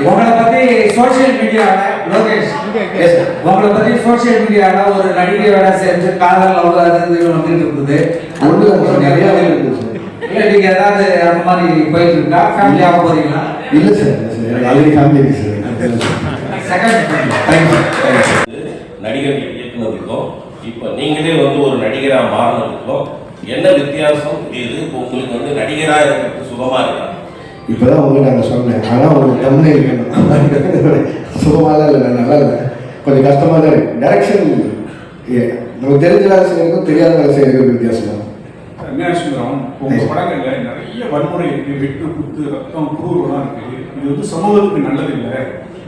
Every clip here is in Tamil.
உங்களை பத்தி சோசியல் மீடியாவில் லோகேஷ் உங்களை பத்தி சோசியல் மீடியாவில் ஒரு நடிகையோட சேர்ந்து காதல் அவ்வளோ வந்துட்டு இருக்குது ஒன்று நிறைய இருக்குது. இல்லை நீங்க ஏதாவது அந்த மாதிரி போயிட்டு இருக்கா? ஃபேமிலியாக போறீங்களா? இல்லை சார், ஆல்ரெடி ஃபேமிலி இருக்கு சார். நடிகர் இயக்குனருக்கும் இப்போ நீங்களே ஒரு நடிகராக மாறினதுக்கும் என்ன வித்தியாசம்? இது உங்களுக்கு நடிகராக இருக்கிறது சுகமா இருக்கா? இப்போதான் உங்களுக்கு நாங்கள் சொன்னேன், ஆனால் உங்களுக்கு தமிழ் இருக்கணும். சுகமாக இல்லை, நல்லா இல்லை, கொஞ்சம் கஷ்டமாக தான் இருக்கு. டைரக்ஷன் நமக்கு தெரிஞ்ச வேலை செய்யறதுக்கும் தெரியாத வேலை செய்யறதுக்கும் வித்தியாசம் தான். உங்கள் படங்களில் நிறைய வன்முறை இருக்குது, வெட்டு குத்து ரத்தம் குரூரெலாம் இருக்குது. இது சமூகத்துக்கு நல்லதில்லை.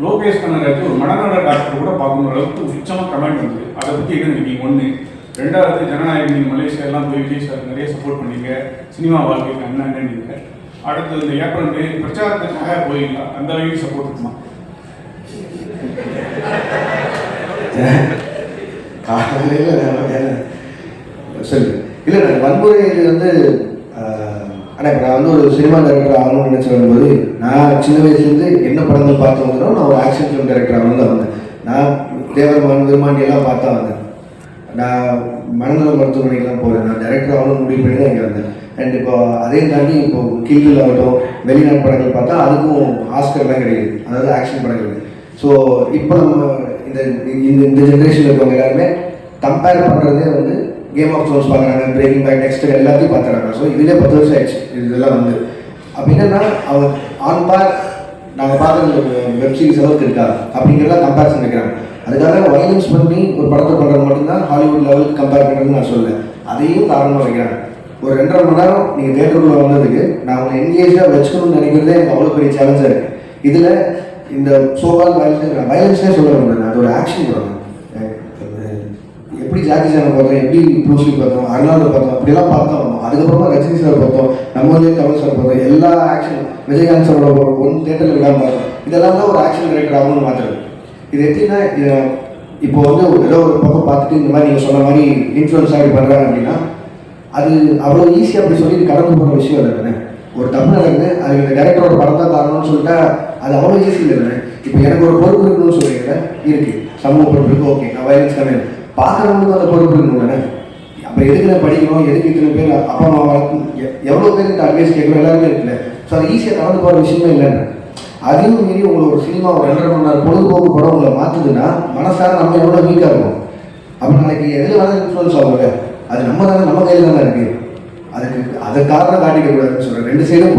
லோகேஷ் கனகராஜ் ஒரு மனநல டாக்டர் கூட பார்க்கணும் அளவுக்கு உச்சமாக கமெண்ட் வந்து அதை பற்றி என்ன நினைக்கிங்க? ஒன்று. ரெண்டாவது, ஜனநாயகம் நீங்கள் மலேசியாலாம் போய் விஜய் சார் நிறைய சப்போர்ட் பண்ணீங்க, சினிமா வாழ்க்கைக்கு அண்ணன் நீங்கள். அடுத்து இந்த ஏப்ரல் மே பிரச்சாரத்துக்காக போயிடலாம், அந்த அளவுக்கு சப்போர்ட் இருக்குமா? சரி, இல்லை வன்முறை இது ஆனால் இப்போ நான் ஒரு சினிமா டைரக்டர் ஆகணும்னு நினச்சி வரும்போது நான் சின்ன வயசுலேருந்து என்ன படங்கள் பார்த்து வந்தோம். நான் ஒரு ஆக்ஷன் ஃபிலிம் டைரக்டர் ஆகணும் தான் வந்தேன். நான் தேவர் விருமாண்டியெல்லாம் பார்த்தா வந்தேன். நான் மனநல மருத்துவமனைக்கெல்லாம் போகிறேன். நான் டைரக்டர் ஆகணும்னு முடிவு பண்ணி தான் இங்கே வந்தேன். அண்ட் இப்போ அதையும் தாண்டி இப்போ கீழ்கள் ஆகட்டும், வெளிநாட்டு படங்கள் பார்த்தா அதுக்கும் ஆஸ்கர்லாம் கிடைக்குது, அதாவது ஆக்ஷன் படங்கள். ஸோ இப்போ நம்ம இந்த ஜென்ரேஷனில் இருக்கவங்க எல்லாருமே கம்பேர் பண்ணுறதே கேம் ஆஃப் த்ரோன்ஸ் பார்க்குறாங்க, பிரேக்கிங் பேக், நெக்ஸ்ட் எல்லாத்தையும் பார்த்துறாங்க. ஸோ இதிலே 10 வருஷம் ஆயிடுச்சு இதெல்லாம் அப்படின்னா அவங்க ஆன் பார் நாங்கள் பார்க்குற வெப் சீரிஸ் அளவுக்கு இருக்கா அப்படிங்கிறதெல்லாம் கம்பேரிசன் வைக்கிறாங்க. அதுக்காக வயலன்ஸ் பண்ணி ஒரு படத்தை பண்ணுறது மட்டும்தான் ஹாலிவுட் லெவலுக்கு கம்பேர் பண்ணுறதுன்னு நான் சொல்லுவேன். அதையும் காரணமாக வைக்கிறாங்க. ஒரு 2.5 மணி நேரம் நீங்கள் தேட்டருக்குள்ளே வந்ததுக்கு நான் உங்களை என்கேஜாக வச்சுக்கணும்னு நினைக்கிறதே எனக்கு அவ்வளோ பெரிய சேலஞ்சாக இருக்குது. இதில் இந்த சோகால் வயலன்ஸ்லேயே சொல்ல முடியாது, அது ஒரு ஆக்ஷன் படம். எப்படி ஜாக்கி சாரை பார்த்தோம், எப்படி ப்ரூஸ்லி பார்த்தோம், அர்னால்டோ பார்த்தோம், அப்படியெல்லாம் பார்த்தோம். அதுக்கப்புறமா ரஜினி சார் பார்த்தோம், நம்ம கமல் சார் பார்த்தோம். எல்லா ஆக்ஷன் விஜயகாந்த் சாரோட ஒன் தேட்டரில் விடாமல் பார்த்தோம். இதெல்லாம் தான் ஒரு ஆக்ஷன் டைரக்டர் ஆகணும்னு மாற்றுறது. இது எப்படின்னா, இப்போ ஏதோ ஒரு பக்கம் பார்த்துட்டு இந்த மாதிரி நீங்கள் சொன்ன மாதிரி இன்ஃப்ளூயன்ஸ் ஆகி பண்ணுறாங்க அப்படின்னா அது அவ்வளோ ஈஸியாக அப்படி சொல்லி இது கடந்து போகிற விஷயம் இல்லை தானே. ஒரு தப்பு நடக்குது, அது இந்த டைரக்டரோட படம் தான் காரணம்னு சொல்லிட்டா அது அவ்வளோ ஈஸி இல்லை தானே. இப்போ எனக்கு ஒரு பொறுப்பு இருக்கணும்னு சொல்லியிருக்கேன், இருக்குது சமூக பொறுப்பு இருக்குது, ஓகே நான் வயலன்ஸ் கம்மி பார்க்குறவங்களுக்கு அந்த பொறுப்பு இருக்கணும் தானே. அப்போ எதுக்கு நான் படிக்கணும், எதுக்கு இத்தனை பேர் அப்பா அம்மா வளர்க்கும், எவ்வளோ பேர் இந்த அட்வைஸ் கேட்கணும், எல்லாருமே இருக்குல்ல. ஸோ அது ஈஸியாக கடந்து போகிற விஷயமே இல்லைன்னு. அதையும் மீறி உங்களுக்கு ஒரு சினிமா ஒரு 2.5 மணி நேரம் பொழுதுபோக்கு படம் உங்களை மாற்றுதுன்னா மனசார நம்ம எவ்வளோ வீக்காக இருக்கும். அப்போ நாளைக்கு எதில் வேணாலும் இன்ஃப்ளூயன்ஸ் ஆகுங்க, அது நம்ம தானே, நம்ம கையில் தானே இருக்குது. அதுக்கு அதை காரணம் காட்டிக்க கூடாதுன்னு சொல்கிறேன். 2 சைடும்